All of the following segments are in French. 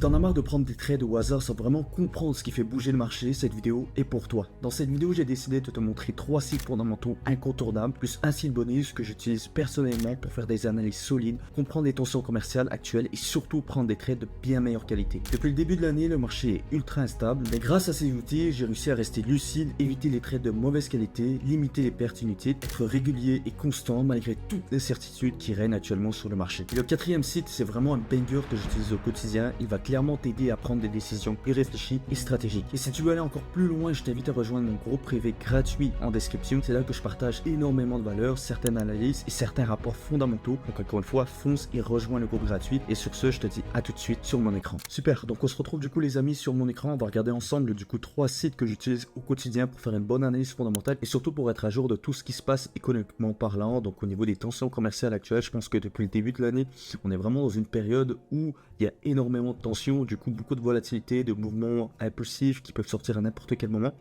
t'en as marre de prendre des trades au hasard sans vraiment comprendre ce qui fait bouger le marché, cette vidéo est pour toi. Dans cette vidéo, j'ai décidé de te montrer 3 sites fondamentaux incontournables, plus un site bonus que j'utilise personnellement pour faire des analyses solides, comprendre les tensions commerciales actuelles et surtout prendre des trades de bien meilleure qualité. Depuis le début de l'année, le marché est ultra instable, mais grâce à ces outils, j'ai réussi à rester lucide, éviter les trades de mauvaise qualité, limiter les pertes inutiles, être régulier et constant malgré toutes les certitudes qui règnent actuellement sur le marché. Et le quatrième site, c'est vraiment un banger que j'utilise au quotidien. Il va clairement t'aider à prendre des décisions irréfléchies et stratégiques. Et si tu veux aller encore plus loin, je t'invite à rejoindre mon groupe privé gratuit en description. C'est là que je partage énormément de valeurs, certaines analyses et certains rapports fondamentaux. Donc encore une fois, fonce et rejoins le groupe gratuit. Et sur ce, je te dis à tout de suite sur mon écran. Super, donc on se retrouve du coup les amis sur mon écran. On va regarder ensemble du coup 3 sites que j'utilise au quotidien pour faire une bonne analyse fondamentale et surtout pour être à jour de tout ce qui se passe économiquement parlant. Donc au niveau des tensions commerciales actuelles, je pense que depuis le début de l'année, on est vraiment dans une période où il y a énormément de tensions, du coup beaucoup de volatilité, de mouvements impulsifs qui peuvent sortir à n'importe quel moment.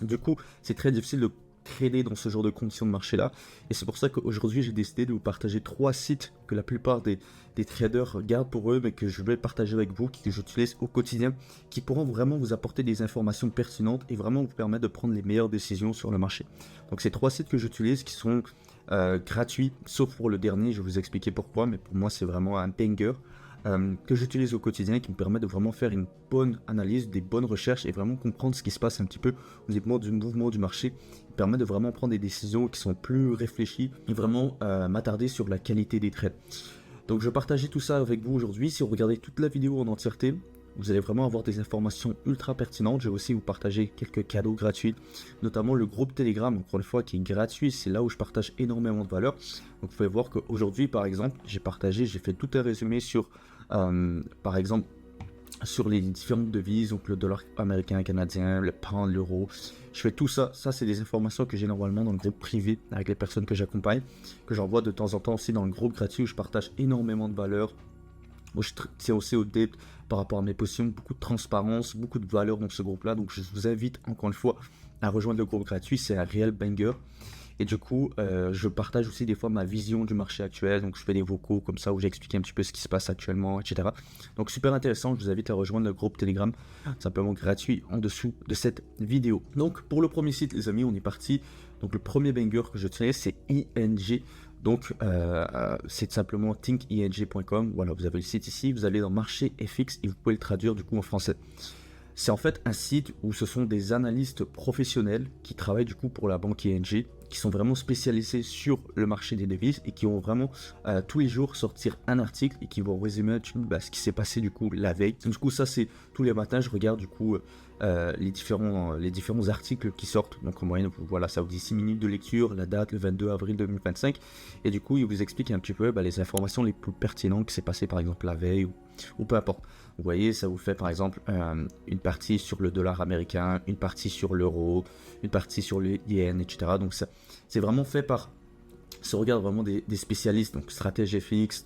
Du coup, c'est très difficile de trader dans ce genre de conditions de marché là, et c'est pour ça qu'aujourd'hui j'ai décidé de vous partager 3 sites que la plupart des traders gardent pour eux, mais que je vais partager avec vous, que j'utilise au quotidien, qui pourront vraiment vous apporter des informations pertinentes et vraiment vous permettre de prendre les meilleures décisions sur le marché. Donc ces 3 sites que j'utilise qui sont gratuits, sauf pour le dernier, je vais vous expliquer pourquoi, mais pour moi c'est vraiment un banger que j'utilise au quotidien, qui me permet de vraiment faire une bonne analyse, des bonnes recherches et vraiment comprendre ce qui se passe un petit peu au niveau du mouvement du marché. Il permet de vraiment prendre des décisions qui sont plus réfléchies et vraiment m'attarder sur la qualité des trades. Donc je vais partager tout ça avec vous aujourd'hui. Si vous regardez toute la vidéo en entièreté, vous allez vraiment avoir des informations ultra pertinentes. Je vais aussi vous partager quelques cadeaux gratuits, notamment le groupe Telegram, encore une fois, qui est gratuit. C'est là où je partage énormément de valeur. Donc vous pouvez voir qu'aujourd'hui, par exemple, j'ai fait tout un résumé sur, par exemple, sur les différentes devises, donc le dollar américain, canadien, le pound, l'euro. Je fais tout ça. Ça, c'est des informations que j'ai normalement dans le groupe privé avec les personnes que j'accompagne, que j'envoie de temps en temps aussi dans le groupe gratuit où je partage énormément de valeur. Moi, je tiens aussi au débit par rapport à mes positions, beaucoup de transparence, beaucoup de valeur dans ce groupe-là. Donc, je vous invite encore une fois à rejoindre le groupe gratuit. C'est un réel banger. Et du coup, je partage aussi des fois ma vision du marché actuel. Donc, je fais des vocaux comme ça où j'explique un petit peu ce qui se passe actuellement, etc. Donc, super intéressant. Je vous invite à rejoindre le groupe Telegram, simplement gratuit en dessous de cette vidéo. Donc, pour le premier site, les amis, on est parti. Donc, le premier banger que je tiens, c'est ING. Donc, c'est simplement thinking.com. Voilà, vous avez le site ici. Vous allez dans marché FX et vous pouvez le traduire du coup en français. C'est en fait un site où ce sont des analystes professionnels qui travaillent du coup pour la banque ING, qui sont vraiment spécialisés sur le marché des devises et qui vont vraiment tous les jours sortir un article et qui vont résumer ce qui s'est passé du coup la veille. Du coup, ça c'est tous les matins, je regarde du coup les différents articles qui sortent. Donc en moyenne, voilà, ça vous dit 6 minutes de lecture, la date le 22 avril 2025. Et du coup, il vous explique un petit peu les informations les plus pertinentes qui s'est passé par exemple la veille ou peu importe. Vous voyez, ça vous fait par exemple une partie sur le dollar américain, une partie sur l'euro, une partie sur le yen, etc. Donc ça, c'est vraiment fait par, ça regarde vraiment des spécialistes, donc stratège FX,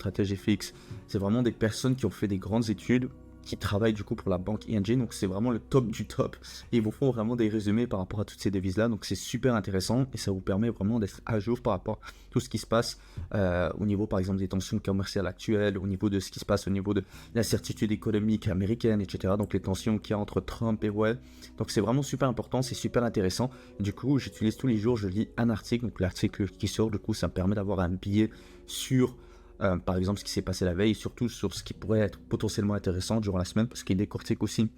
c'est vraiment des personnes qui ont fait des grandes études, qui travaillent du coup pour la banque ING, donc c'est vraiment le top du top, et ils vous font vraiment des résumés par rapport à toutes ces devises là, donc c'est super intéressant et ça vous permet vraiment d'être à jour par rapport à tout ce qui se passe au niveau par exemple des tensions commerciales actuelles, au niveau de ce qui se passe au niveau de l'incertitude économique américaine, etc. Donc les tensions qu'il y a entre Trump et Well, donc c'est vraiment super important, c'est super intéressant. Et du coup j'utilise tous les jours, je lis un article, donc l'article qui sort, du coup ça me permet d'avoir un billet sur par exemple ce qui s'est passé la veille, et surtout sur ce qui pourrait être potentiellement intéressant durant la semaine, parce qu'il décortique aussi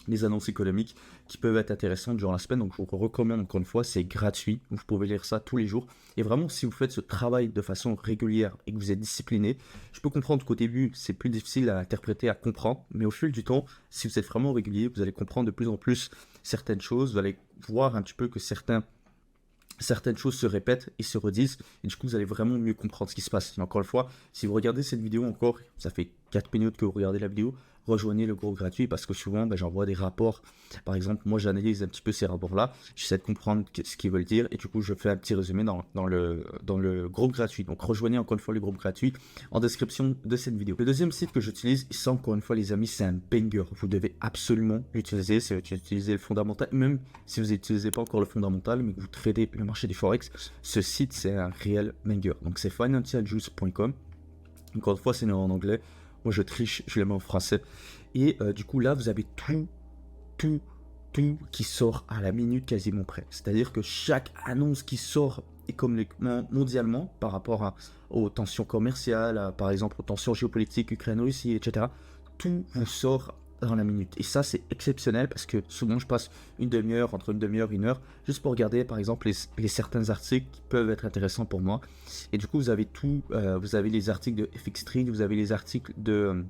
les annonces économiques qui peuvent être intéressantes durant la semaine. Donc je vous recommande encore une fois, c'est gratuit, vous pouvez lire ça tous les jours. Et vraiment, si vous faites ce travail de façon régulière et que vous êtes discipliné, je peux comprendre qu'au début c'est plus difficile à interpréter, à comprendre, mais au fil du temps, si vous êtes vraiment régulier, vous allez comprendre de plus en plus certaines choses, vous allez voir un petit peu que certaines choses se répètent et se redisent, et du coup vous allez vraiment mieux comprendre ce qui se passe. Et encore une fois, si vous regardez cette vidéo encore, ça fait 4 minutes que vous regardez la vidéo, rejoignez le groupe gratuit, parce que souvent j'envoie des rapports. Par exemple, moi j'analyse un petit peu ces rapports là, j'essaie de comprendre ce qu'ils veulent dire, et du coup je fais un petit résumé dans le groupe gratuit. Donc rejoignez encore une fois le groupe gratuit en description de cette vidéo. Le deuxième site que j'utilise, et ça encore une fois les amis, c'est un banger, vous devez absolument l'utiliser, c'est utiliser le fondamental, même si vous n'utilisez pas encore le fondamental mais que vous tradez le marché des forex, ce site c'est un réel banger. Donc c'est financialjuice.com, encore une fois c'est en anglais. Moi je triche, je le mets en français. Et du coup là vous avez tout qui sort à la minute quasiment près. C'est-à-dire que chaque annonce qui sort économiquement mondialement par rapport aux tensions commerciales, par exemple aux tensions géopolitiques, Ukraine-Russie, etc. Tout vous sort dans la minute. Et ça, c'est exceptionnel parce que souvent, je passe une demi-heure, entre une demi-heure et une heure, juste pour regarder, par exemple, les certains articles qui peuvent être intéressants pour moi. Et du coup, vous avez tout. Vous avez les articles de FX Street, vous avez les articles de,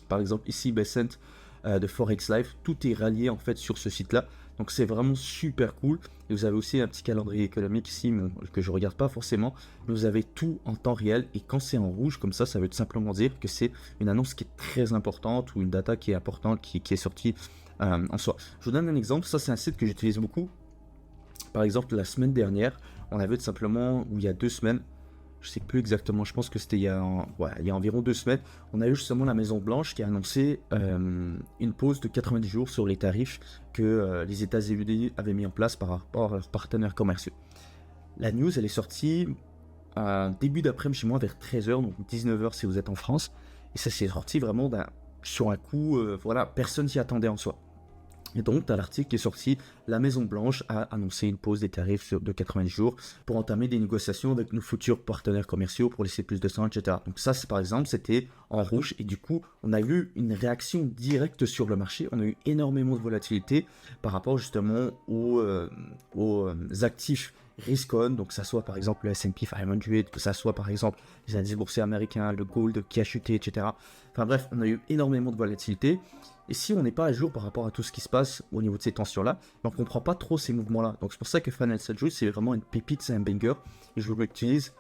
par exemple, ici, Besant, de Forex Live. Tout est rallié, en fait, sur ce site-là. Donc, c'est vraiment super cool. Et vous avez aussi un petit calendrier économique ici, que je regarde pas forcément. Mais vous avez tout en temps réel. Et quand c'est en rouge, comme ça veut tout simplement dire que c'est une annonce qui est très importante ou une data qui est importante, qui est sortie en soi. Je vous donne un exemple. Ça, c'est un site que j'utilise beaucoup. Par exemple, la semaine dernière, on avait tout simplement, ou il y a 2 semaines, je sais plus exactement, je pense que c'était il y a environ 2 semaines, on a eu justement la Maison Blanche qui a annoncé une pause de 90 jours sur les tarifs que les États-Unis avaient mis en place par rapport à leurs partenaires commerciaux. La news, elle est sortie début d'après-midi chez moi vers 13h, donc 19h si vous êtes en France, et ça s'est sorti vraiment sur un coup, voilà, personne s'y attendait en soi. Et donc, tu as l'article qui est sorti, la Maison Blanche a annoncé une pause des tarifs de 90 jours pour entamer des négociations avec nos futurs partenaires commerciaux pour laisser plus de temps, etc. Donc ça, par exemple, c'était en rouge et du coup, on a eu une réaction directe sur le marché, on a eu énormément de volatilité par rapport justement aux actifs risk-on, donc que ça soit par exemple le S&P 500, que ça soit par exemple les indices boursiers américains, le gold qui a chuté, etc. Enfin bref, on a eu énormément de volatilité. Et si on n'est pas à jour par rapport à tout ce qui se passe au niveau de ces tensions-là, on ne comprend pas trop ces mouvements-là. Donc c'est pour ça que Financial Juice, c'est vraiment une pépite, c'est un banger. Et je l'utilise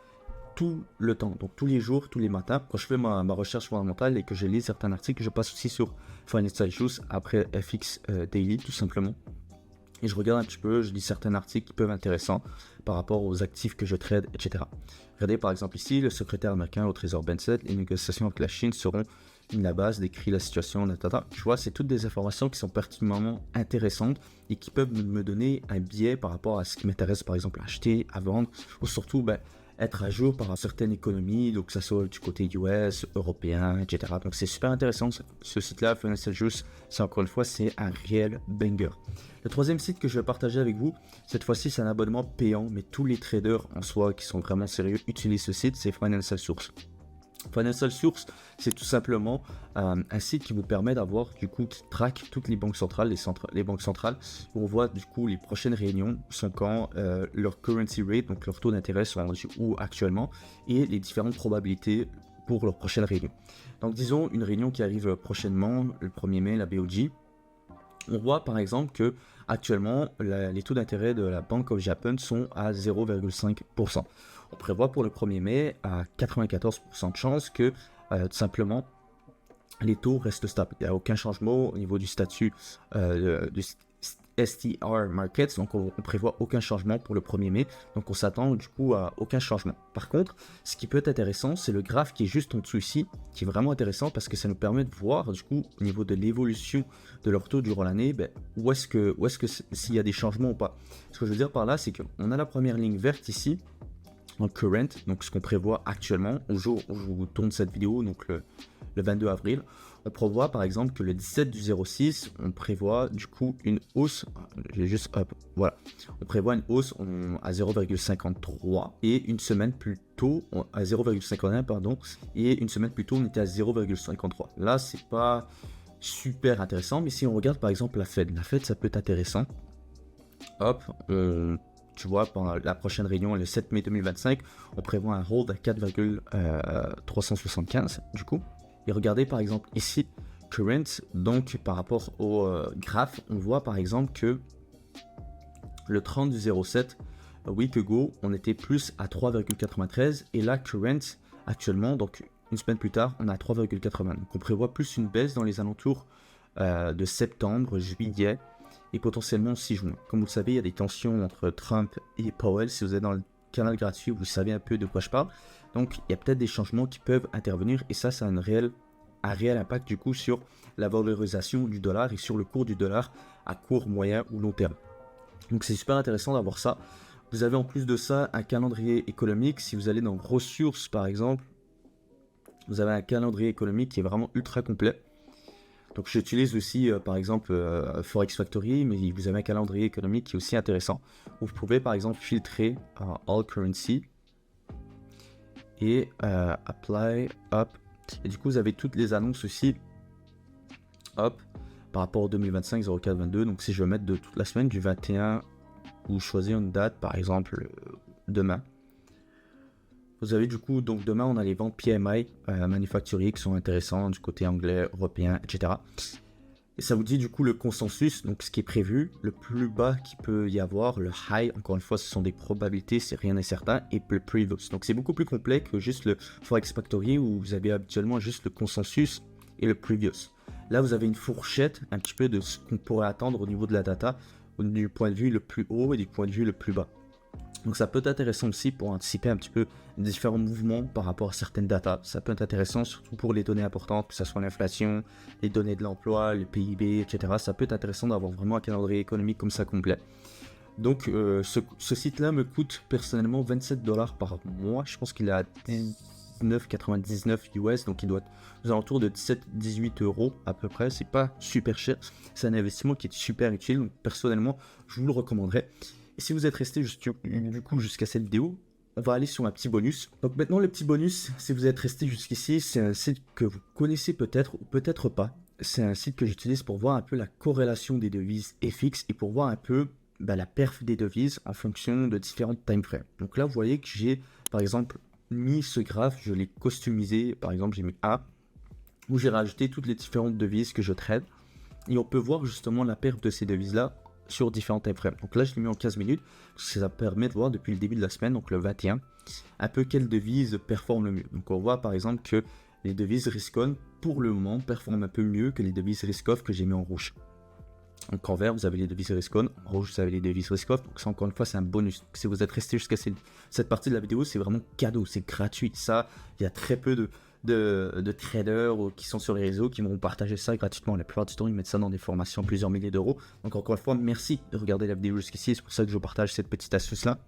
tout le temps, donc tous les jours, tous les matins. Quand je fais ma recherche fondamentale et que je lis certains articles, je passe aussi sur Financial Juice après FX Daily, tout simplement. Et je regarde un petit peu, je lis certains articles qui peuvent être intéressants par rapport aux actifs que je trade, etc. Regardez par exemple ici, le secrétaire américain au Trésor Bensett, les négociations avec la Chine seront la base, décrit la situation, etc. Tu vois, c'est toutes des informations qui sont particulièrement intéressantes et qui peuvent me donner un biais par rapport à ce qui m'intéresse, par exemple, à acheter, à vendre, ou surtout être à jour par certaines économies, donc que ça soit du côté US, européen, etc. Donc c'est super intéressant, ce site-là, Financial Juice, c'est encore une fois, c'est un réel banger. Le troisième site que je vais partager avec vous, cette fois-ci c'est un abonnement payant, mais tous les traders en soi qui sont vraiment sérieux utilisent ce site, c'est Financial Source. Financial Source, c'est tout simplement un site qui vous permet d'avoir, du coup, qui traque toutes les banques centrales, les banques centrales, où on voit, du coup, les prochaines réunions sont quand leur currency rate, donc leur taux d'intérêt sont rendus où actuellement, et les différentes probabilités pour leur prochaine réunion. Donc, disons, une réunion qui arrive prochainement, le 1er mai, la BOJ, on voit par exemple que actuellement les taux d'intérêt de la Bank of Japan sont à 0,5%. On prévoit pour le 1er mai à 94% de chance que tout simplement les taux restent stables. Il n'y a aucun changement au niveau du statut du STR Markets, donc on prévoit aucun changement pour le 1er mai, donc on s'attend du coup à aucun changement. Par contre, ce qui peut être intéressant, c'est le graphe qui est juste en dessous ici, qui est vraiment intéressant parce que ça nous permet de voir du coup au niveau de l'évolution de leur taux durant l'année, où est-ce que s'il y a des changements ou pas. Ce que je veux dire par là, c'est qu'on a la première ligne verte ici, en current, donc ce qu'on prévoit actuellement, au jour où je vous tourne cette vidéo, donc le 22 avril, on prévoit par exemple que le 17 du 06, on prévoit du coup une hausse, on prévoit une hausse à 0,53 et une semaine plus tôt, à 0,51 pardon, et une semaine plus tôt on était à 0,53. Là c'est pas super intéressant, mais si on regarde par exemple la Fed ça peut être intéressant. Hop, tu vois, pendant la prochaine réunion, le 7 mai 2025, on prévoit un hold à 4,375 du coup. Et regardez par exemple ici, current, donc par rapport au graphe, on voit par exemple que le 30 du 07, a week ago, on était plus à 3,93 et là, current, actuellement, donc une semaine plus tard, on est à 3,80. Donc on prévoit plus une baisse dans les alentours de septembre, juillet, et potentiellement 6 juin. Comme vous le savez, il y a des tensions entre Trump et Powell. Si vous êtes dans le canal gratuit, vous savez un peu de quoi je parle. Donc, il y a peut-être des changements qui peuvent intervenir et ça a un réel impact du coup sur la valorisation du dollar et sur le cours du dollar à court, moyen ou long terme. Donc, c'est super intéressant d'avoir ça. Vous avez en plus de ça un calendrier économique. Si vous allez dans Ressources par exemple, vous avez un calendrier économique qui est vraiment ultra complet. Donc j'utilise aussi par exemple Forex Factory, mais vous avez un calendrier économique qui est aussi intéressant, où vous pouvez par exemple filtrer All Currency et Apply, Up. Et du coup vous avez toutes les annonces aussi, hop, par rapport au 2025 04 22. Donc si je veux mettre de toute la semaine du 21 ou choisir une date, par exemple demain. Vous avez du coup, donc demain on a les ventes PMI manufacturiers qui sont intéressants du côté anglais, européen, etc. Et ça vous dit du coup le consensus, donc ce qui est prévu, le plus bas qu'il peut y avoir, le high, encore une fois ce sont des probabilités, c'est rien n'est certain, et le previous. Donc c'est beaucoup plus complet que juste le Forex Factory où vous avez habituellement juste le consensus et le previous. Là vous avez une fourchette un petit peu de ce qu'on pourrait attendre au niveau de la data, du point de vue le plus haut et du point de vue le plus bas. Donc ça peut être intéressant aussi pour anticiper un petit peu différents mouvements par rapport à certaines datas. Ça peut être intéressant surtout pour les données importantes, que ce soit l'inflation, les données de l'emploi, le PIB, etc. Ça peut être intéressant d'avoir vraiment un calendrier économique comme ça complet. Donc ce site-là me coûte personnellement 27 $ par mois. Je pense qu'il est à 9,99 US, donc il doit être aux alentours de 17-18 € à peu près. C'est pas super cher. C'est un investissement qui est super utile. Donc personnellement, je vous le recommanderais. Et si vous êtes resté du coup jusqu'à cette vidéo, on va aller sur un petit bonus. Donc maintenant le petit bonus, si vous êtes resté jusqu'ici, c'est un site que vous connaissez peut-être ou peut-être pas. C'est un site que j'utilise pour voir un peu la corrélation des devises FX et pour voir un peu la perf des devises en fonction de différentes timeframes. Donc là vous voyez que j'ai par exemple mis ce graphe, je l'ai customisé, par exemple j'ai mis A, où j'ai rajouté toutes les différentes devises que je trade. Et on peut voir justement la perf de ces devises là sur différents timeframes. Donc là je l'ai mis en 15 minutes, parce que ça permet de voir depuis le début de la semaine, donc le 21, un peu quelle devise performe le mieux. Donc on voit par exemple que les devises risk-on pour le moment performent un peu mieux que les devises risk-off que j'ai mis en rouge. Donc en vert vous avez les devises risk-on, en rouge vous avez les devises risk-off, donc ça encore une fois c'est un bonus. Donc, si vous êtes resté jusqu'à cette partie de la vidéo, c'est vraiment cadeau, c'est gratuit. Ça, il y a très peu de traders qui sont sur les réseaux qui vont partager ça gratuitement. La plupart du temps ils mettent ça dans des formations à plusieurs milliers d'euros. Donc encore une fois merci de regarder la vidéo jusqu'ici, c'est pour ça que je partage cette petite astuce là.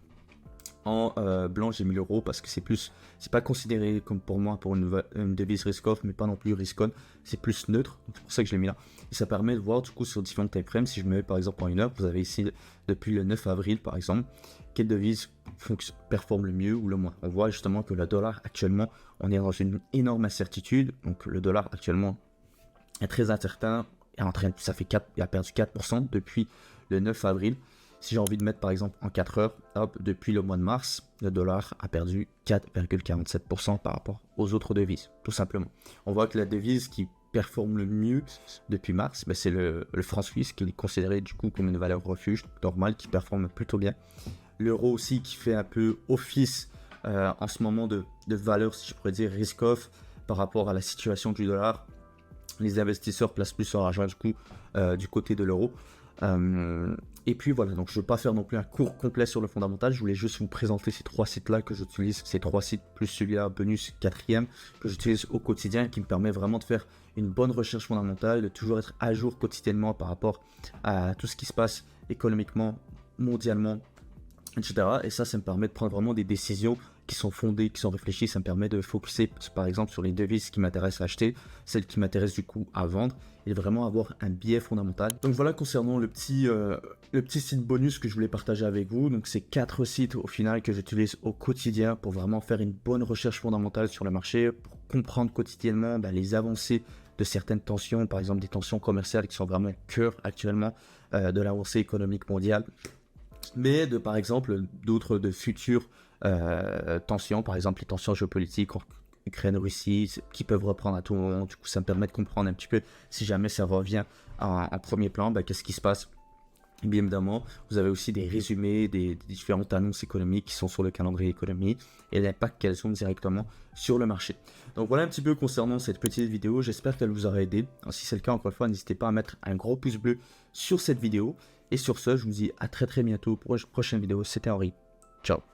En blanc j'ai mis l'euro parce que c'est pas considéré comme pour moi pour une devise risk-off, mais pas non plus risk-on, c'est plus neutre, c'est pour ça que je l'ai mis là. Et ça permet de voir du coup sur différents timeframes. Si je me mets par exemple en 1 heure, vous avez ici depuis le 9 avril par exemple, quelle devise performe le mieux ou le moins. On voit justement que le dollar actuellement, on est dans une énorme incertitude, donc le dollar actuellement est très incertain, et il a perdu 4% depuis le 9 avril. Si j'ai envie de mettre par exemple en 4 heures, hop, depuis le mois de mars, le dollar a perdu 4,47% par rapport aux autres devises, tout simplement. On voit que la devise qui performe le mieux depuis mars, c'est le franc suisse, qui est considéré du coup comme une valeur refuge normale, qui performe plutôt bien. L'euro aussi qui fait un peu office en ce moment de valeur, si je pourrais dire, risk-off par rapport à la situation du dollar. Les investisseurs placent plus leur argent du coup du côté de l'euro. Et puis voilà, donc je ne veux pas faire non plus un cours complet sur le fondamental, je voulais juste vous présenter ces 3 sites là que j'utilise, ces 3 sites plus celui-là, bonus 4e, que j'utilise au quotidien, qui me permet vraiment de faire une bonne recherche fondamentale, de toujours être à jour quotidiennement par rapport à tout ce qui se passe économiquement, mondialement, etc. Et ça me permet de prendre vraiment des décisions qui sont fondées, qui sont réfléchies. Ça me permet de focuser par exemple sur les devises qui m'intéressent à acheter, celles qui m'intéressent du coup à vendre, et vraiment avoir un biais fondamental. Donc voilà concernant le petit site bonus que je voulais partager avec vous. Donc c'est 4 sites au final que j'utilise au quotidien pour vraiment faire une bonne recherche fondamentale sur le marché, pour comprendre quotidiennement les avancées de certaines tensions, par exemple des tensions commerciales qui sont vraiment au cœur actuellement de l'avancée économique mondiale, mais par exemple d'autres de futures tensions, par exemple les tensions géopolitiques en Ukraine-Russie, qui peuvent reprendre à tout moment. Du coup ça me permet de comprendre un petit peu si jamais ça revient en premier plan, qu'est-ce qui se passe. Et bien évidemment, vous avez aussi des résumés des différentes annonces économiques qui sont sur le calendrier économique et l'impact qu'elles ont directement sur le marché. Donc voilà un petit peu concernant cette petite vidéo, j'espère qu'elle vous aura aidé. Alors, si c'est le cas, encore une fois, n'hésitez pas à mettre un gros pouce bleu sur cette vidéo. Et sur ce, je vous dis à très bientôt pour une prochaine vidéo. C'était Henri. Ciao.